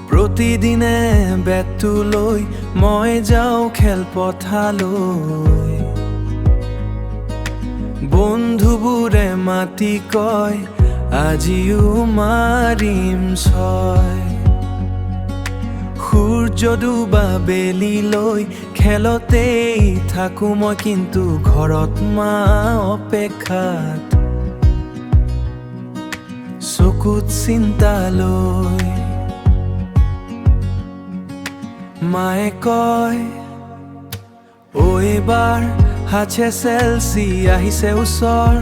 প্ৰতিদিনে বেটটো লৈ মই যাওঁ খেলপথাৰলৈ। বন্ধুবোৰে মাতি কয় আজিও মাৰিম ছয়। সূৰ্য ডুবা বেলি লৈ খেলতেই থাকোঁ মই, কিন্তু ঘৰত মা অপেক্ষাত চকুত চিন্তা লৈ। মায়ে কয় ঐ এইবাৰ HSLC আহিছে ওচৰ,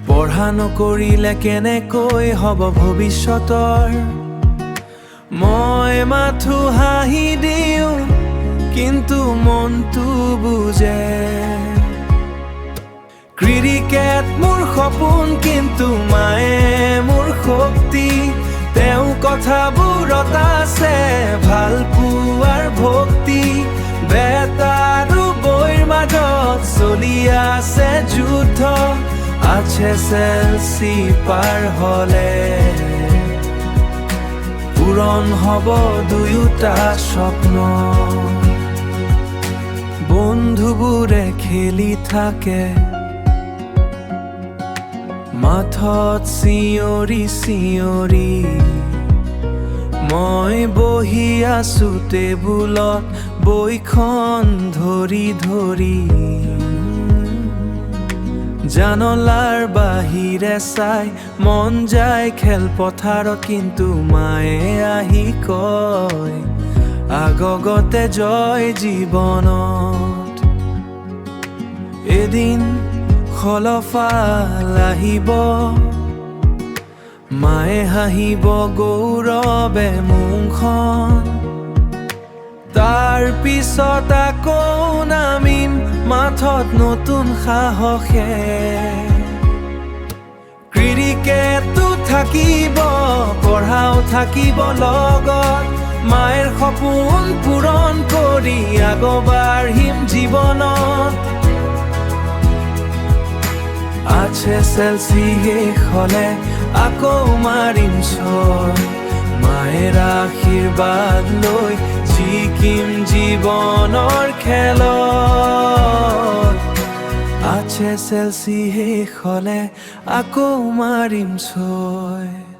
পঢ়া নকৰিলে কেনেকৈ হ'ব ভৱিষ্যতৰ। মই মাথো হাঁহি দিওঁ কিন্তু মনটো বুজে। ক্ৰিকেট মোৰ সপোন কিন্তু মায়ে মোৰ শক্তি। তেওঁ কথাবোৰত আছে ভাল পোৱাৰ ভক্তি। বেট আৰু বইৰ মাজত চলি আছে যুদ্ধ। HSLC পাৰ হ'লে পূৰণ হ'ব দুয়োটা স্বপ্ন। বন্ধুবোৰে খেলি থাকে মাথত চিঞৰি চিঞৰি। মই বহি আছো টেবুলত বইখন ধৰি ধৰি। জানলাৰ বাহিৰে চাই মন যায় খেলপথাৰত, কিন্তু মায়ে আহি কয় আগগতে জয় জীৱনত। এদিন ফলাফল আহিব, মায়ে হাঁহিব গৌৰৱে মুখখন। তাৰ পিছত আকৌ নামিম মাথত নতুন সাহসে। ক্ৰিকেটো থাকিব, পঢ়াও থাকিব লগত। মায়েৰ সপোন পূৰণ কৰি আগবাঢ়িম জীৱনত। HSLC শেষ হ'লে আকৌ মাৰিম ছয়। মায়েৰ আশীৰ্বাদ লৈ জিকিম জীৱনৰ খেলত। HSLC শেষ হ'লে আকৌ মাৰিম ছয়।